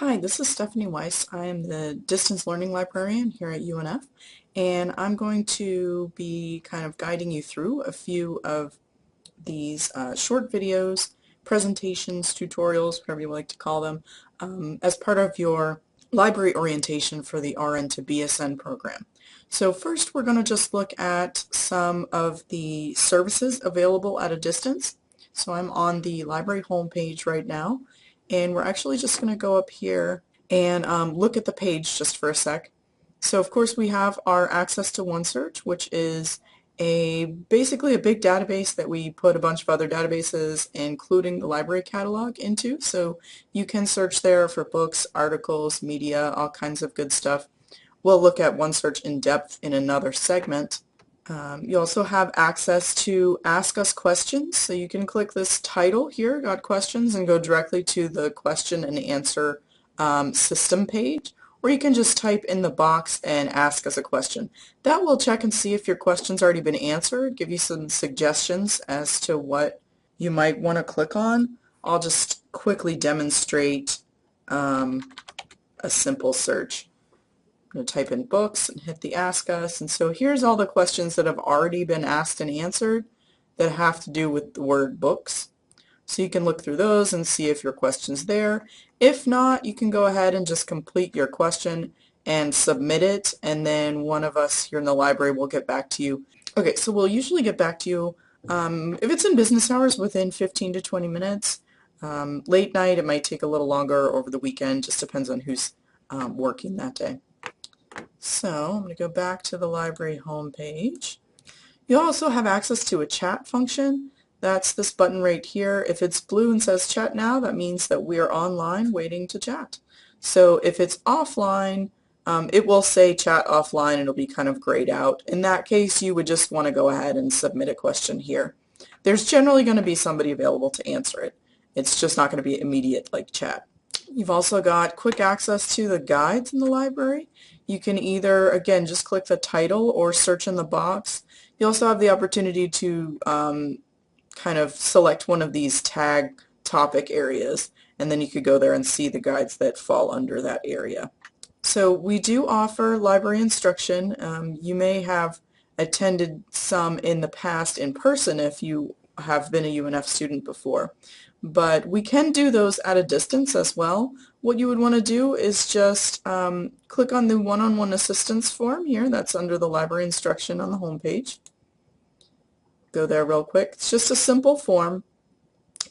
Hi, this is Stephanie Weiss. I am the distance learning librarian here at UNF, and I'm going to be kind of guiding you through a few of these short videos, presentations, tutorials, whatever you like to call them, as part of your library orientation for the RN-to-BSN program. So first we're going to just look at some of the services available at a distance. So I'm on the library homepage right now, and we're actually just going to go up here and look at the page just for a sec. So of course we have our access to OneSearch, which is basically a big database that we put a bunch of other databases, including the library catalog, into. So you can search there for books, articles, media, all kinds of good stuff. We'll look at OneSearch in depth in another segment. You also have access to Ask Us Questions, so you can click this title here, Got Questions, and go directly to the question and answer system page, or you can just type in the box and ask us a question. That will check and see if your question's already been answered, give you some suggestions as to what you might want to click on. I'll just quickly demonstrate a simple search. I'm going to type in books and hit the Ask Us, and so here's all the questions that have already been asked and answered that have to do with the word books. So you can look through those and see if your question's there. If not, you can go ahead and just complete your question and submit it, and then one of us here in the library will get back to you. Okay, so we'll usually get back to you if it's in business hours within 15 to 20 minutes. Late night, it might take a little longer, over the weekend, just depends on who's working that day. So I'm going to go back to the library homepage. You also have access to a chat function. That's this button right here. If it's blue and says chat now, that means that we are online waiting to chat. So if it's offline, it will say chat offline, and it'll be kind of grayed out. In that case, you would just want to go ahead and submit a question here. There's generally going to be somebody available to answer it. It's just not going to be immediate like chat. You've also got quick access to the guides in the library. You can either, again, just click the title or search in the box. You also have the opportunity to kind of select one of these tag topic areas, and then you could go there and see the guides that fall under that area. So we do offer library instruction. You may have attended some in the past in person if you have been a UNF student before, but we can do those at a distance as well. What you would want to do is just click on the one-on-one assistance form here that's under the library instruction on the home page. Go there real quick. It's just a simple form,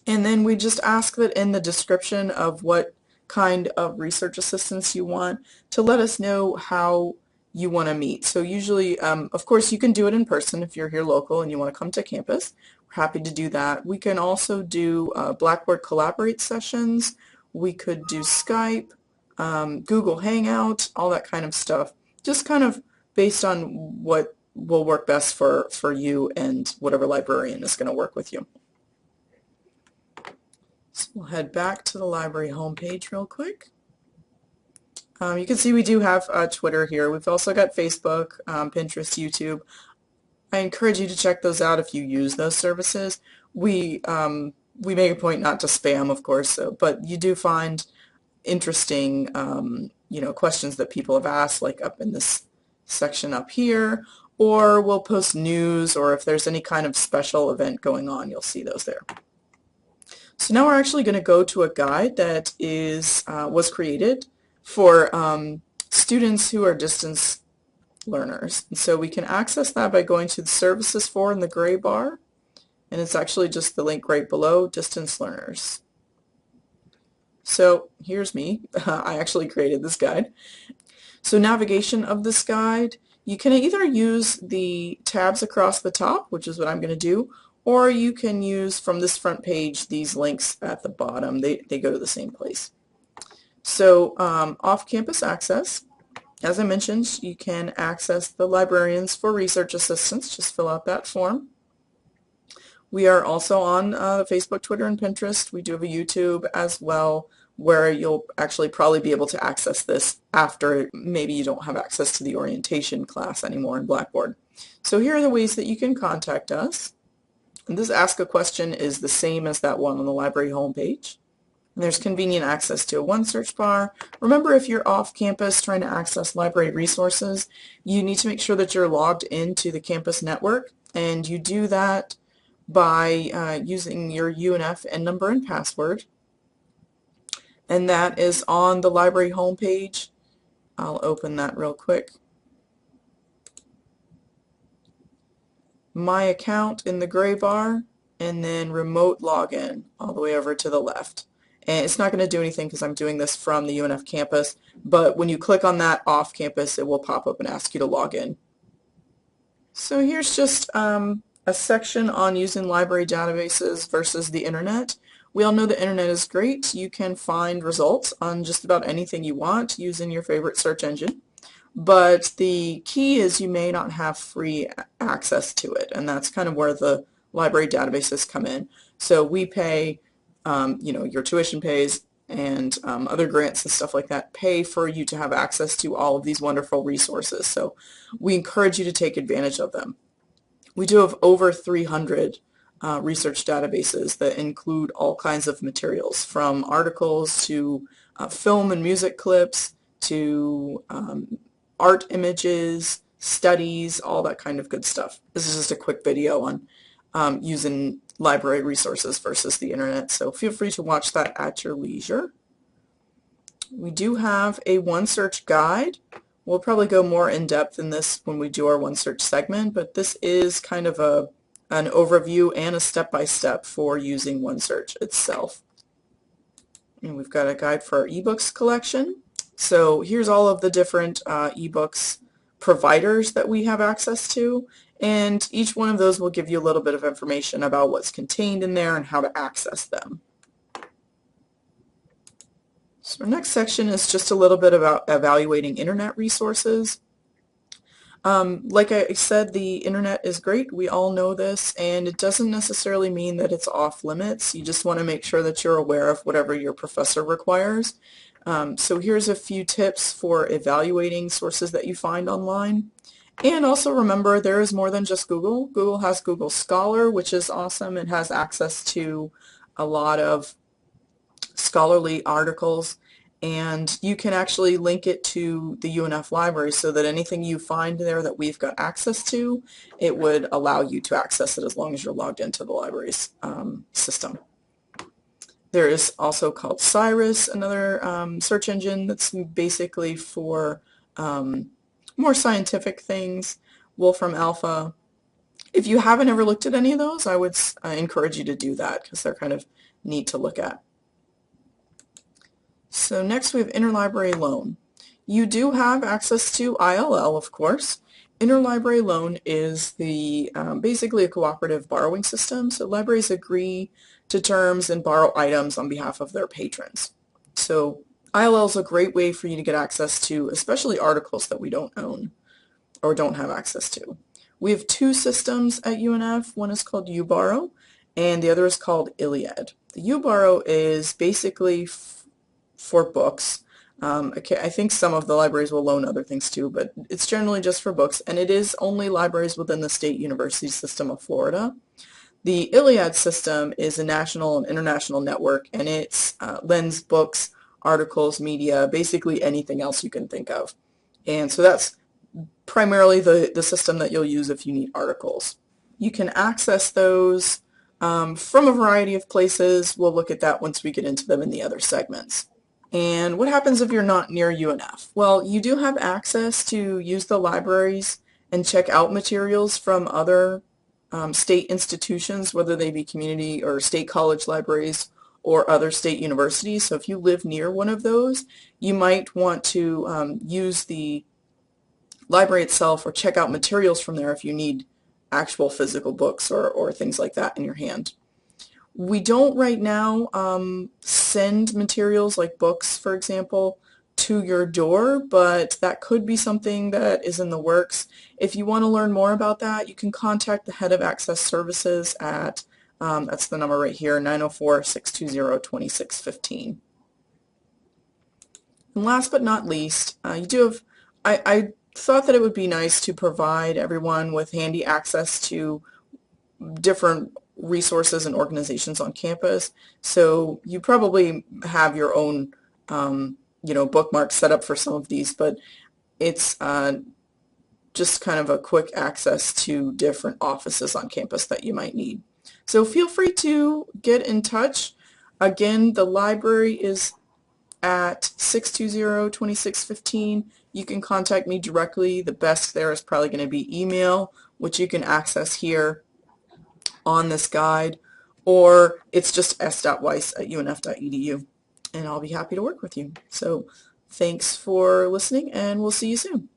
and then we just ask that in the description of what kind of research assistance you want to let us know how you want to meet. So usually, of course, you can do it in person if you're here local and you want to come to campus. We're happy to do that. We can also do Blackboard Collaborate sessions. We could do Skype, Google Hangout, all that kind of stuff. Just kind of based on what will work best for you and whatever librarian is going to work with you. So we'll head back to the library homepage real quick. You can see we do have Twitter here. We've also got Facebook, Pinterest, YouTube. I encourage you to check those out if you use those services. We make a point not to spam, of course, but you do find interesting questions that people have asked, like up in this section up here, or we'll post news, or if there's any kind of special event going on, you'll see those there. So now we're actually going to go to a guide that was created for students who are distance learners. And so we can access that by going to the services for in the gray bar, and it's actually just the link right below, distance learners. So here's me. I actually created this guide. So navigation of this guide, you can either use the tabs across the top, which is what I'm going to do, or you can use from this front page these links at the bottom. They go to the same place. So off-campus access, as I mentioned, you can access the librarians for research assistance. Just fill out that form. We are also on Facebook, Twitter, and Pinterest. We do have a YouTube as well, where you'll actually probably be able to access this after maybe you don't have access to the orientation class anymore in Blackboard. So here are the ways that you can contact us. And this Ask a Question is the same as that one on the library homepage. There's convenient access to a one search bar. Remember, if you're off campus trying to access library resources, you need to make sure that you're logged into the campus network, and you do that by using your UNF N number and password, and that is on the library homepage. I'll open that real quick. My account in the gray bar, and then remote login all the way over to the left. And it's not going to do anything because I'm doing this from the UNF campus, but when you click on that off campus, it will pop up and ask you to log in. So here's just a section on using library databases versus the internet. We all know the internet is great. You can find results on just about anything you want using your favorite search engine. But the key is you may not have free access to it, and that's kind of where the library databases come in. So we pay, your tuition pays, and other grants and stuff like that pay for you to have access to all of these wonderful resources. So we encourage you to take advantage of them. We do have over 300 research databases that include all kinds of materials, from articles to film and music clips to art images, studies, all that kind of good stuff. This is just a quick video on using library resources versus the internet, so feel free to watch that at your leisure. We do have a OneSearch guide. We'll probably go more in depth in this when we do our OneSearch segment, but this is kind of an overview and a step-by-step for using OneSearch itself. And we've got a guide for our ebooks collection. So here's all of the different ebooks providers that we have access to, and each one of those will give you a little bit of information about what's contained in there and how to access them. So our next section is just a little bit about evaluating internet resources. Like I said, the internet is great. We all know this, and it doesn't necessarily mean that it's off limits. You just want to make sure that you're aware of whatever your professor requires. So here's a few tips for evaluating sources that you find online. And also remember, there is more than just Google. Google has Google Scholar, which is awesome. It has access to a lot of scholarly articles, and you can actually link it to the UNF Library so that anything you find there that we've got access to, it would allow you to access it as long as you're logged into the library's system. There is also called Cyrus, another search engine that's basically for more scientific things. Wolfram Alpha. If you haven't ever looked at any of those, I would encourage you to do that because they're kind of neat to look at. So next we have Interlibrary Loan. You do have access to ILL, of course. Interlibrary Loan is the basically a cooperative borrowing system. So libraries agree to terms and borrow items on behalf of their patrons. So ILL is a great way for you to get access to, especially articles that we don't own or don't have access to. We have two systems at UNF. One is called uBorrow, and the other is called Iliad. The uBorrow is basically for books. Okay, I think some of the libraries will loan other things too, but it's generally just for books, and it is only libraries within the state university system of Florida. The Iliad system is a national and international network, and it lends books, articles, media, basically anything else you can think of. And so that's primarily the system that you'll use if you need articles. You can access those from a variety of places. We'll look at that once we get into them in the other segments. And what happens if you're not near UNF? Well, you do have access to use the libraries and check out materials from other state institutions, whether they be community or state college libraries or other state universities. So if you live near one of those, you might want to use the library itself or check out materials from there if you need actual physical books or things like that in your hand. We don't right now send materials like books, for example, to your door, but that could be something that is in the works. If you want to learn more about that, you can contact the head of access services at, that's the number right here, 904-620-2615. And last but not least, you do have, I thought that it would be nice to provide everyone with handy access to different resources and organizations on campus. So you probably have your own, bookmarks set up for some of these, but it's just kind of a quick access to different offices on campus that you might need. So feel free to get in touch. Again, the library is at 620-2615. You can contact me directly. The best there is probably going to be email, which you can access here on this guide, or it's just s.weiss@unf.edu, and I'll be happy to work with you. So thanks for listening, and we'll see you soon.